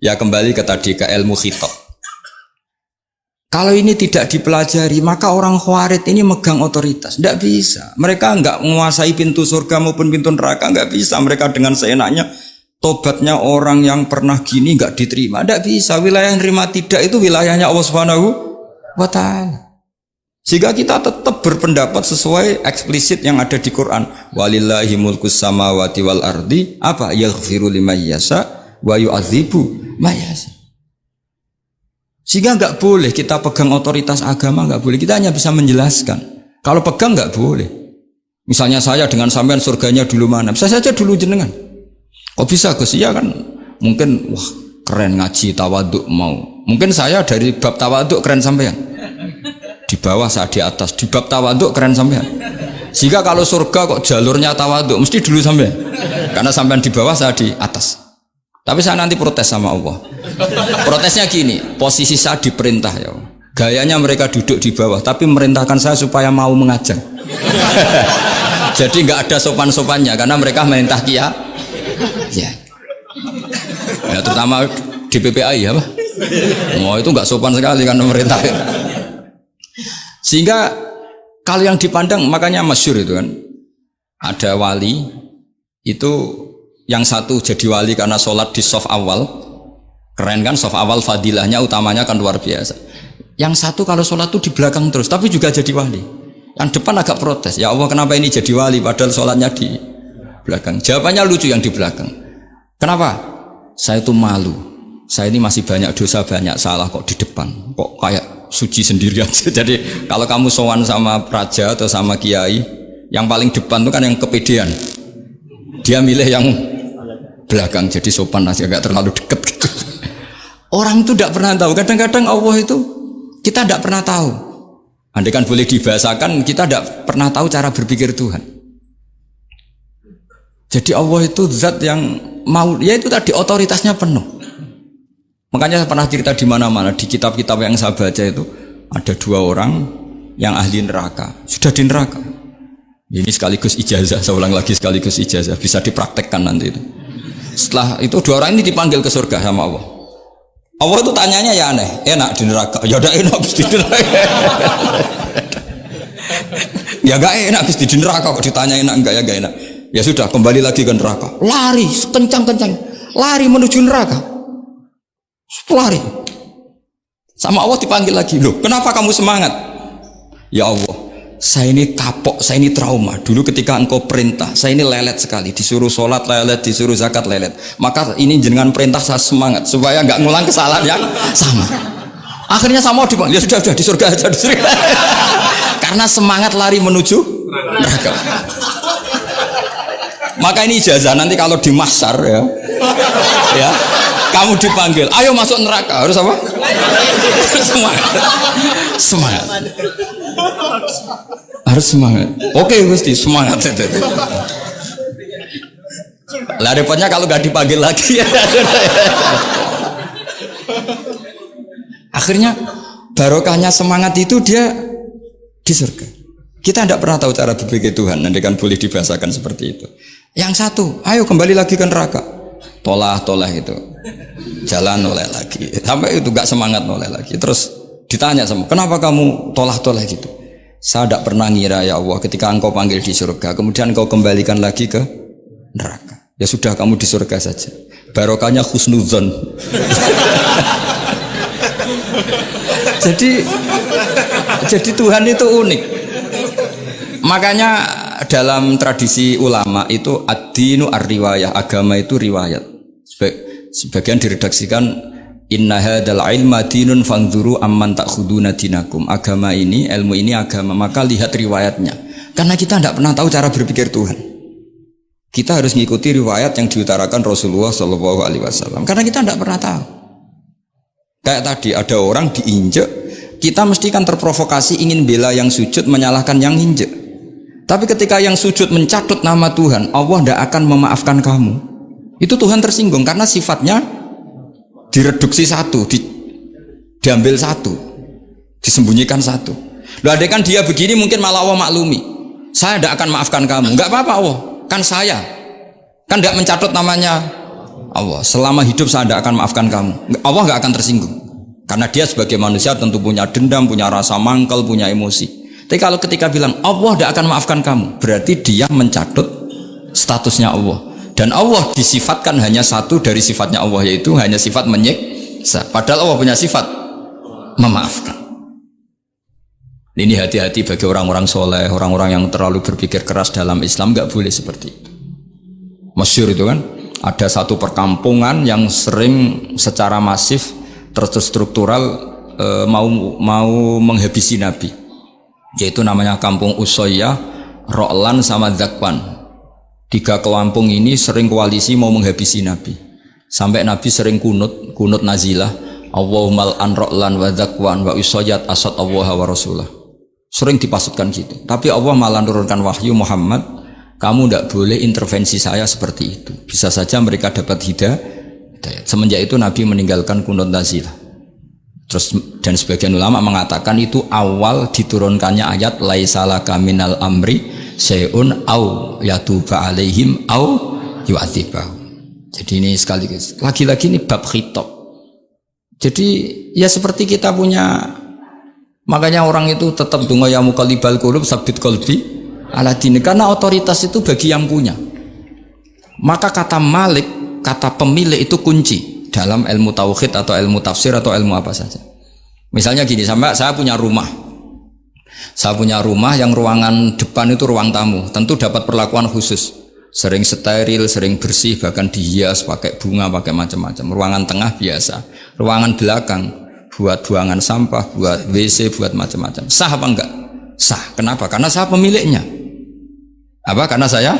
Ya kembali ke tadi ke ilmu khitab. Kalau ini tidak dipelajari, maka orang Khawarij ini megang otoritas. Tidak bisa. Mereka enggak menguasai pintu surga maupun pintu neraka. Enggak bisa. Mereka dengan seenaknya, tobatnya orang yang pernah gini enggak diterima. Tidak bisa. Wilayah yang nerima tidak itu wilayahnya Allah Subhanahu wa Ta'ala. Sehingga kita tetap berpendapat sesuai eksplisit yang ada di Quran. Walillahi mulkus samawati wal ardi. Apa? Yaghfiru liman yasha wa yu'adzibu man yasha. Sehingga enggak boleh kita pegang otoritas agama, enggak boleh. Kita hanya bisa menjelaskan. Kalau pegang enggak boleh. Misalnya saya dengan sampean surganya dulu mana? Bisa saja dulu jenengan. Kok bisa Gus? Iya kan? Mungkin wah keren ngaji tawaduk mau. Mungkin saya dari bab tawaduk keren sampean. Di bawah saya di atas. Di bab tawaduk keren sampean. Sehingga kalau surga kok jalurnya tawaduk mesti dulu sampean. Karena sampean di bawah saya di atas. Tapi saya nanti protes sama Allah. Protesnya gini, posisi saya diperintah ya. Gayanya mereka duduk di bawah, tapi merintahkan saya supaya mau mengajar. Jadi nggak ada sopan-sopannya karena mereka merintah ya. Ya, terutama di PPI ya, Pak. Oh itu nggak sopan sekali karena merintah. Sehingga kalau yang dipandang makanya masyhur itu kan, ada wali itu. Yang satu jadi wali karena sholat di shaf awal, keren kan, shaf awal fadilahnya utamanya kan luar biasa. Yang satu kalau sholat tuh di belakang terus, tapi juga jadi wali. Yang depan agak protes, ya Allah kenapa ini jadi wali padahal sholatnya di belakang. Jawabannya lucu yang di belakang. Kenapa? Saya itu malu. Saya ini masih banyak dosa, banyak salah kok di depan. Kok kayak suci sendirian. Jadi kalau kamu sowan sama raja atau sama kiai, yang paling depan itu kan yang kepedean. Dia milih yang belakang jadi sopan aja, agak terlalu dekat gitu. Orang itu tidak pernah tahu. Kadang-kadang Allah itu kita tidak pernah tahu. Andai kan boleh dibahasakan, kita tidak pernah tahu cara berpikir Tuhan. Jadi Allah itu zat yang mau, ya itu tadi otoritasnya penuh. Makanya saya pernah cerita di mana-mana di kitab-kitab yang saya baca itu ada dua orang yang ahli neraka, sudah di neraka. Ini sekaligus ijazah, saya ulang lagi sekaligus ijazah, bisa dipraktekkan nanti itu. Setelah itu dua orang ini dipanggil ke surga sama Allah. Allah itu tanyanya ya aneh, enak di neraka. Ya udah enak di neraka. Ya gak enak di neraka kok ditanya enak enggak ya gak enak. Ya sudah kembali lagi ke neraka. Lari kencang-kencang, lari menuju neraka. Lari. Sama Allah dipanggil lagi. Loh, kenapa kamu semangat? Ya Allah, saya ini kapok, saya ini trauma. Dulu ketika engkau perintah, saya ini lelet sekali. Disuruh sholat lelet, disuruh zakat lelet. Maka ini jenengan perintah saya semangat supaya nggak ngulang kesalahan yang sama. Akhirnya sama dipanggil, ya sudah di surga aja di surga. Karena semangat lari menuju neraka. Maka ini ijazah nanti kalau di mahsyar ya, kamu dipanggil, ayo masuk neraka, harus apa? Semangat. Harus semangat. Oke Gusti, semangat. Lah repotnya kalau nggak dipanggil lagi ya. Akhirnya barokahnya semangat itu dia di surga. Kita tidak pernah tahu cara berpikir Tuhan, nanti kan boleh dibahasakan seperti itu. Yang satu, ayo kembali lagi ke neraka. Tolah itu. Jalan noleh lagi. Sampai itu gak semangat noleh lagi. Terus ditanya sama, kenapa kamu tolah gitu? Saya tidak pernah ngira ya Allah ketika engkau panggil di surga, kemudian engkau kembalikan lagi ke neraka. Ya sudah kamu di surga saja. Barokahnya husnudzon. Jadi Tuhan itu unik. Makanya dalam tradisi ulama itu ad-dinu ar-riwayah, agama itu riwayat. Sebagian diredaksikan inna hadzal ilma dinun fanzuru amman ta'khuduna dinakum. Agama ini, ilmu ini agama, maka lihat riwayatnya. Karena kita tidak pernah tahu cara berpikir Tuhan. Kita harus mengikuti riwayat yang diutarakan Rasulullah SAW. Karena kita tidak pernah tahu. Kayak tadi ada orang diinjek, kita mesti kan terprovokasi ingin bela yang sujud menyalahkan yang injek. Tapi ketika yang sujud mencatut nama Tuhan, Allah tidak akan memaafkan kamu. Itu Tuhan tersinggung karena sifatnya direduksi satu, diambil satu, disembunyikan satu. Loh adek kan dia begini mungkin malah Allah maklumi. Saya tidak akan maafkan kamu. Enggak apa-apa Allah, kan saya. Kan tidak mencatut namanya Allah. Selama hidup saya tidak akan maafkan kamu. Allah nggak akan tersinggung. Karena dia sebagai manusia tentu punya dendam, punya rasa mangkel, punya emosi. Tapi kalau ketika bilang Allah tidak akan maafkan kamu, berarti dia mencatut statusnya Allah. Dan Allah disifatkan hanya satu dari sifatnya Allah, yaitu hanya sifat menyiksa. Padahal Allah punya sifat memaafkan. Ini hati-hati bagi orang-orang soleh, orang-orang yang terlalu berpikir keras dalam Islam, nggak boleh seperti itu. Masyhur itu kan, ada satu perkampungan yang sering secara masif terstruktural mau menghabisi Nabi, yaitu namanya kampung Usoyyah, Ro'lan sama Zakwan. 3 kampung ini sering koalisi mau menghabisi Nabi, sampai Nabi sering kunut nazilah, Allahumma an Ro'lan wa Zakwan wa Usoyyat asad Allah wa Rasulah. Sering dipasutkan gitu, tapi Allah malah menurunkan wahyu, Muhammad, kamu tidak boleh intervensi saya seperti itu. Bisa saja mereka dapat hidayah. Semenjak itu Nabi meninggalkan kunut nazilah. Terus dan sebagian ulama mengatakan itu awal diturunkannya ayat laisalaka minal amri syai'un au yatuba alaihim au yu'adzibahum. Jadi ini sekali lagi-lagi ini bab khitab. Jadi ya seperti kita punya, makanya orang itu tetap donga ya muqallibal qulub sabit qalbi ala dini, karena otoritas itu bagi yang punya. Maka kata malik, kata pemilik itu kunci dalam ilmu tauhid atau ilmu tafsir atau ilmu apa saja. Misalnya gini, saya punya rumah. Saya punya rumah yang ruangan depan itu ruang tamu, tentu dapat perlakuan khusus. Sering steril, sering bersih, bahkan dihias pakai bunga, pakai macam-macam. Ruangan tengah biasa. Ruangan belakang buat buangan sampah, buat WC, buat macam-macam. Sah apa enggak? Sah. Kenapa? Karena saya pemiliknya. Apa? Karena saya.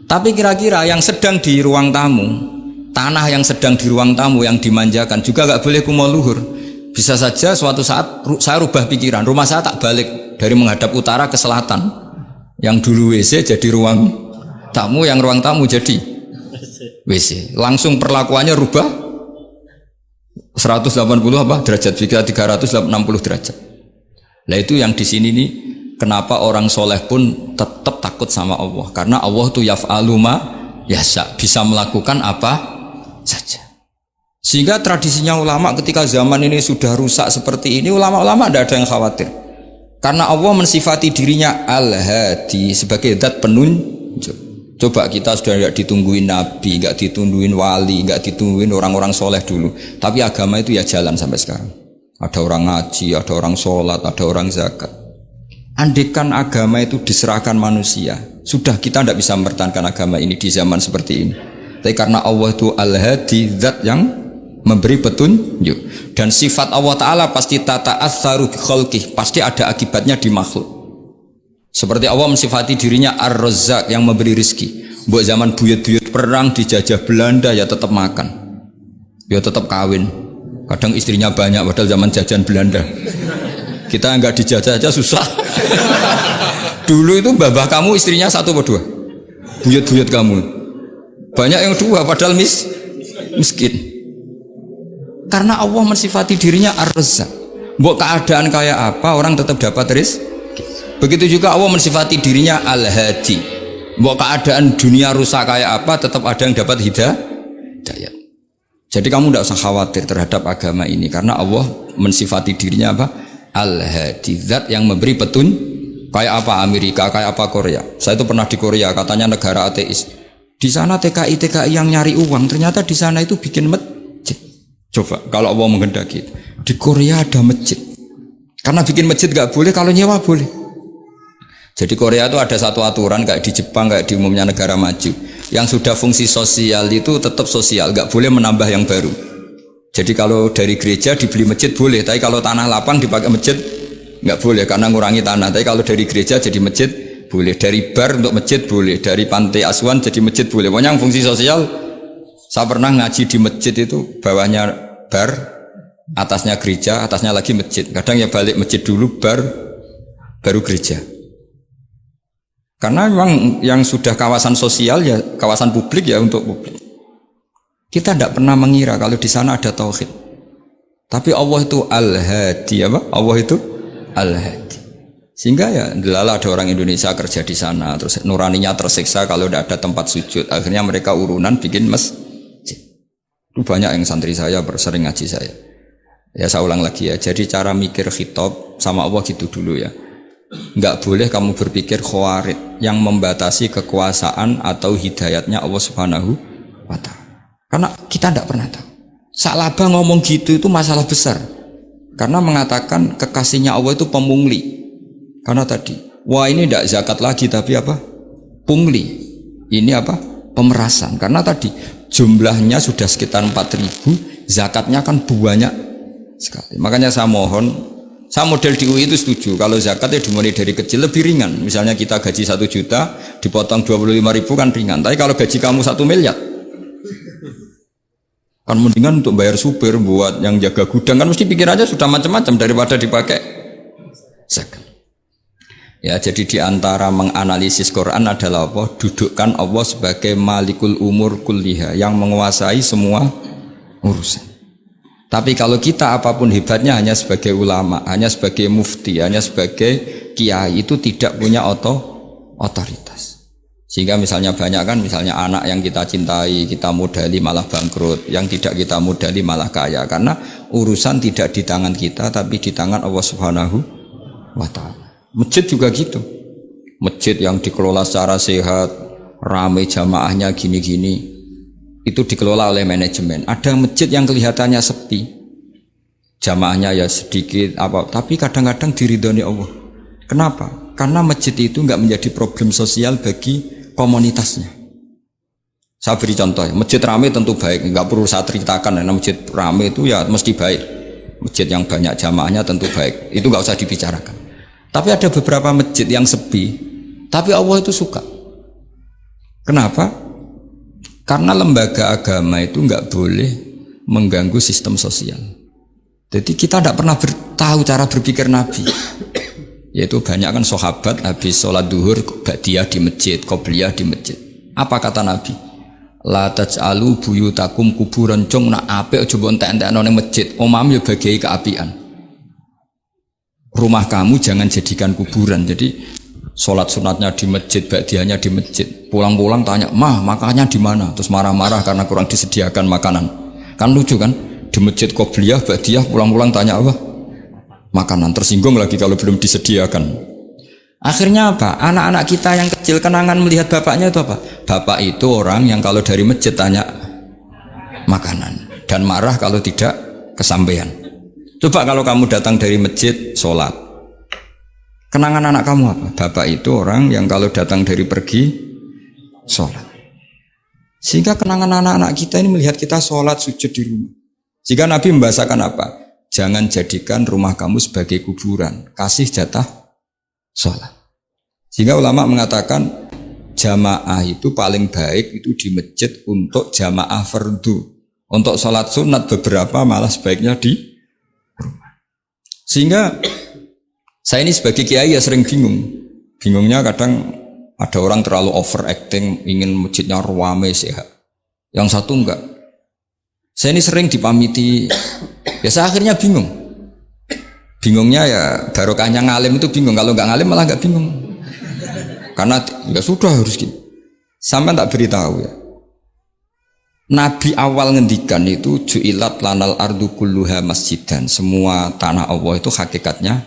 Tapi kira-kira yang sedang di ruang tamu, tanah yang sedang di ruang tamu yang dimanjakan juga nggak boleh kumol luhur. Bisa saja suatu saat saya rubah pikiran, rumah saya tak balik dari menghadap utara ke selatan. Yang dulu WC jadi ruang tamu, yang ruang tamu jadi WC. Langsung perlakuannya rubah 180 apa derajat, jika 360 derajat. Nah itu yang di sini nih, kenapa orang soleh pun tetap takut sama Allah, karena Allah tuh yaf'alu ma yasha, bisa melakukan apa saja. Sehingga tradisinya ulama ketika zaman ini sudah rusak seperti ini, ulama-ulama tidak ada yang khawatir, karena Allah mensifati dirinya Al-Hadi sebagai zat penunjuk. Coba kita sudah tidak ditungguin nabi, nggak ditungguin wali, nggak ditungguin orang-orang soleh dulu, tapi agama itu ya jalan sampai sekarang. Ada orang ngaji, ada orang sholat, ada orang zakat. Andaikan agama itu diserahkan manusia, sudah kita tidak bisa mempertahankan agama ini di zaman seperti ini. Tapi karena Allah itu Al-Hadi, zat yang memberi petunjuk, dan sifat Allah Ta'ala pasti tata'atsaru bi khalqih, pasti ada akibatnya di makhluk. Seperti Allah mensifati dirinya Ar-Razzaq, yang memberi rizki. Buat zaman buyut-buyut perang dijajah Belanda ya tetap makan, ya tetap kawin. Kadang istrinya banyak padahal zaman jajan Belanda. Kita nggak dijajah aja susah. Dulu itu babah kamu istrinya 1 atau 2, buyut-buyut kamu banyak yang 2 padahal miskin. Karena Allah mensifati dirinya Ar-Razzaq. Buat keadaan kayak apa orang tetap dapat rizki. Begitu juga Allah mensifati dirinya Al-Hadi. Buat keadaan dunia rusak kayak apa tetap ada yang dapat hidayah. Jadi kamu tidak usah khawatir terhadap agama ini, karena Allah mensifati dirinya apa? Al-Hadi, zat yang memberi kayak apa Amerika, kayak apa Korea. Saya itu pernah di Korea, katanya negara ateis. Di sana TKI yang nyari uang, ternyata di sana itu bikin masjid. Coba kalau Allah menghendaki, di Korea ada masjid. Karena bikin masjid gak boleh, kalau nyewa boleh. Jadi Korea itu ada satu aturan kayak di Jepang, kayak di umumnya negara maju, yang sudah fungsi sosial itu tetap sosial, gak boleh menambah yang baru. Jadi kalau dari gereja dibeli masjid boleh, tapi kalau tanah lapang dipakai masjid gak boleh karena ngurangi tanah. Tapi kalau dari gereja jadi masjid boleh, dari bar untuk masjid boleh, dari pantai asuhan jadi masjid boleh. Pokoknya yang fungsi sosial. Saya pernah ngaji di masjid itu, bawahnya bar, atasnya gereja, atasnya lagi masjid. Kadang ya balik masjid dulu, bar, baru gereja. Karena memang yang sudah kawasan sosial ya kawasan publik ya untuk publik. Kita tidak pernah mengira kalau di sana ada tauhid. Tapi Allah itu Al-Hadi, apa? Allah itu Al-Hadi. Sehingga ya delala ada orang Indonesia kerja di sana, terus nuraninya tersiksa kalau tidak ada tempat sujud. Akhirnya mereka urunan bikin Itu banyak yang santri saya sering ngaji saya. Ya saya ulang lagi ya. Jadi cara mikir khitab sama Allah gitu dulu ya. Enggak boleh kamu berpikir khawarid yang membatasi kekuasaan atau hidayatnya Allah Subhanahu wa ta'ala. Karena kita tidak pernah tahu. Salaba ngomong gitu itu masalah besar. Karena mengatakan kekasihnya Allah itu pemungli. Karena tadi, wah ini tidak zakat lagi tapi apa? Pungli. Ini apa? Pemerasan. Karena tadi jumlahnya sudah sekitar 4.000, zakatnya kan banyak sekali. Makanya saya mohon, saya model di UI itu setuju. Kalau zakat ya dimulai dari kecil lebih ringan. Misalnya kita gaji 1 juta, dipotong 25.000 kan ringan. Tapi kalau gaji kamu 1 miliar, kan mendingan untuk bayar supir buat yang jaga gudang, kan mesti pikirannya sudah macam-macam daripada dipakai zakat. Ya, jadi diantara menganalisis Quran adalah apa? Dudukkan Allah sebagai malikul umur kulliha, yang menguasai semua urusan. Tapi kalau kita apapun hebatnya hanya sebagai ulama, hanya sebagai mufti, hanya sebagai kiai, itu tidak punya otoritas. Sehingga misalnya banyak kan, misalnya anak yang kita cintai, kita modali malah bangkrut, yang tidak kita modali malah kaya, karena urusan tidak di tangan kita tapi di tangan Allah Subhanahu wa ta'ala. Masjid juga gitu. Masjid yang dikelola secara sehat, ramai jamaahnya gini-gini, itu dikelola oleh manajemen. Ada masjid yang kelihatannya sepi, jamaahnya ya sedikit apa, tapi kadang-kadang diridhoni Allah. Kenapa? Karena masjid itu enggak menjadi problem sosial bagi komunitasnya. Saya beri contoh ya, masjid ramai tentu baik, enggak perlu saya ceritakan, karena masjid ramai itu ya mesti baik. Masjid yang banyak jamaahnya tentu baik, itu enggak usah dibicarakan. Tapi ada beberapa masjid yang sepi, tapi Allah itu suka. Kenapa? Karena lembaga agama itu enggak boleh mengganggu sistem sosial. Jadi kita tidak pernah tahu cara berpikir Nabi. Yaitu banyak kan sahabat habis sholat duhur ba'diyah di masjid, qobliyah di masjid. Apa kata Nabi? La taj'alu buyutakum kuburan, cung nak apik aja mbok entek-entekno ning masjid. Omam yo bagai keapian. Rumah kamu jangan jadikan kuburan. Jadi sholat sunatnya di masjid, ba'diyahnya di masjid. Pulang-pulang tanya, "Mah, makannya di mana?" Terus marah-marah karena kurang disediakan makanan. Kan lucu kan? Di masjid qobliyah, ba'diyah, pulang-pulang tanya apa? Makanan. Tersinggung lagi kalau belum disediakan. Akhirnya apa? Anak-anak kita yang kecil kenangan melihat bapaknya itu apa? Bapak itu orang yang kalau dari masjid tanya makanan dan marah kalau tidak kesampaian. Coba kalau kamu datang dari masjid sholat, kenangan anak kamu apa? Bapak itu orang yang kalau datang dari pergi sholat. Sehingga kenangan anak-anak kita ini melihat kita sholat sujud di rumah. Jika Nabi membahasakan apa? Jangan jadikan rumah kamu sebagai kuburan, kasih jatah sholat. Sehingga ulama mengatakan jamaah itu paling baik itu di masjid untuk jamaah fardu. Untuk sholat sunat beberapa malah sebaiknya di rumah. Sehingga saya ini sebagai kiai ya sering bingung. Bingungnya kadang ada orang terlalu overacting, ingin masjidnya ramai sehat. Yang satu enggak. Saya ini sering dipamiti, ya saya akhirnya bingung. Bingungnya ya barokahnya ngalim itu bingung, kalau enggak ngalim malah enggak bingung. Karena ya sudah harus gitu. Sampai tak beritahu ya. Nabi awal ngendikan itu ju'ilat lanal ardu kulluha masjidan. Semua tanah Allah itu hakikatnya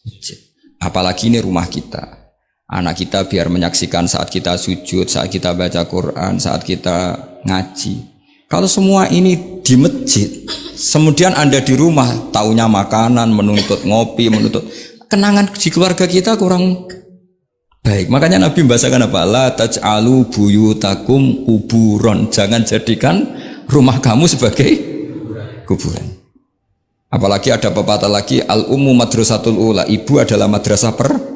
masjid. Apalagi ini rumah kita. Anak kita biar menyaksikan saat kita sujud, saat kita baca Quran, saat kita ngaji. Kalau semua ini di masjid, kemudian Anda di rumah taunya makanan, menuntut ngopi, menuntut kenangan di keluarga kita kurang baik. Makanya Nabi membahasakan apa? La taj'alu buyutakum kuburon. Jangan jadikan rumah kamu sebagai kuburan. Apalagi ada pepatah lagi, al-ummu madrasatul ula. Ibu adalah madrasah pertama.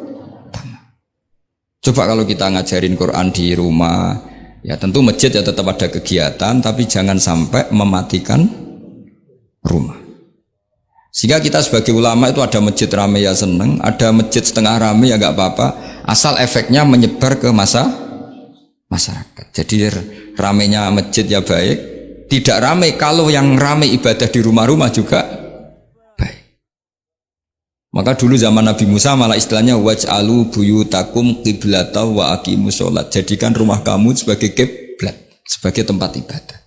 Coba kalau kita ngajarin Quran di rumah, ya tentu masjid ya tetap ada kegiatan, tapi jangan sampai mematikan rumah. Sehingga kita sebagai ulama itu ada masjid ramai ya seneng, ada masjid setengah ramai ya nggak apa-apa, asal efeknya menyebar ke masyarakat. Jadi ramainya masjid ya baik, tidak ramai kalau yang ramai ibadah di rumah-rumah juga baik. Maka dulu zaman Nabi Musa malah istilahnya waj'alu buyutakum qiblata wa aqimus sholat. Jadikan rumah kamu sebagai kiblat, sebagai tempat ibadah.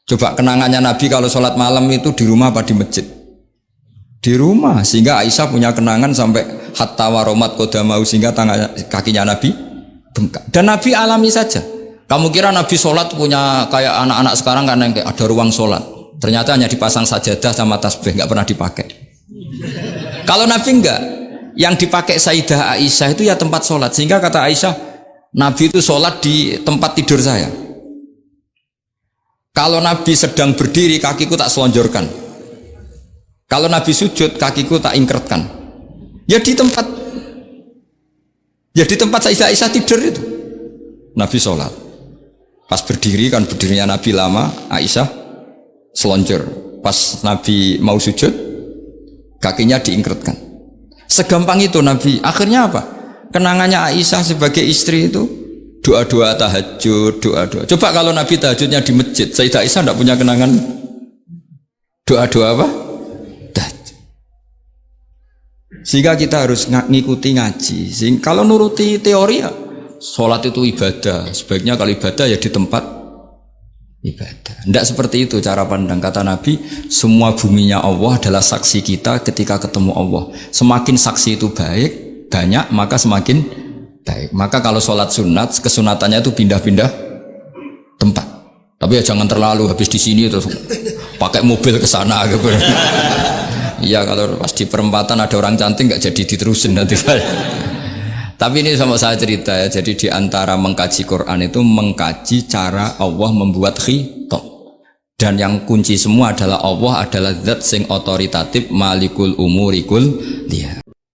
Coba kenangannya Nabi kalau sholat malam itu di rumah apa di masjid? Di rumah, sehingga Aisyah punya kenangan sampai hatta waromat qodamau, sehingga tangan kakinya Nabi bengkak. Dan Nabi alami saja. Kamu kira Nabi sholat punya kayak anak-anak sekarang kan yang ada ruang sholat? Ternyata hanya dipasang sajadah sama tasbih, nggak pernah dipakai. Kalau Nabi enggak, yang dipakai Sayyidah Aisyah itu ya tempat sholat. Sehingga kata Aisyah, Nabi itu sholat di tempat tidur saya. Kalau Nabi sedang berdiri, kakiku tak selonjorkan. Kalau Nabi sujud, kakiku tak ingkretkan. Ya di tempat Sayyidah Aisyah tidur itu. Nabi sholat. Pas berdiri kan berdirinya Nabi lama, Aisyah selonjor. Pas Nabi mau sujud, kakinya diingkretkan. Segampang itu Nabi. Akhirnya apa? Kenangannya Aisyah sebagai istri itu doa-doa tahajud, doa-doa. Coba kalau Nabi tahajudnya di masjid, Sayyidah Aisyah tidak punya kenangan doa-doa apa? Tahajud. Sehingga kita harus ngikuti ngaji. Sehingga kalau nuruti teori ya, sholat itu ibadah. Sebaiknya kalau ibadah ya di tempat ibadah. Tidak seperti itu cara pandang. Kata Nabi, semua buminya Allah adalah saksi kita ketika ketemu Allah. Semakin saksi itu banyak, maka semakin baik. Maka kalau sholat sunat, kesunatannya itu pindah-pindah tempat. Tapi ya jangan terlalu habis di sini terus pakai mobil ke sana gitu. Iya, kalau pas di perempatan ada orang cantik nggak jadi diterusin nanti. Tapi ini sama saya cerita ya. Jadi di antara mengkaji Quran itu mengkaji cara Allah membuat khitab. Dan yang kunci semua adalah Allah adalah zat sing otoritatif malikul umurikul dia.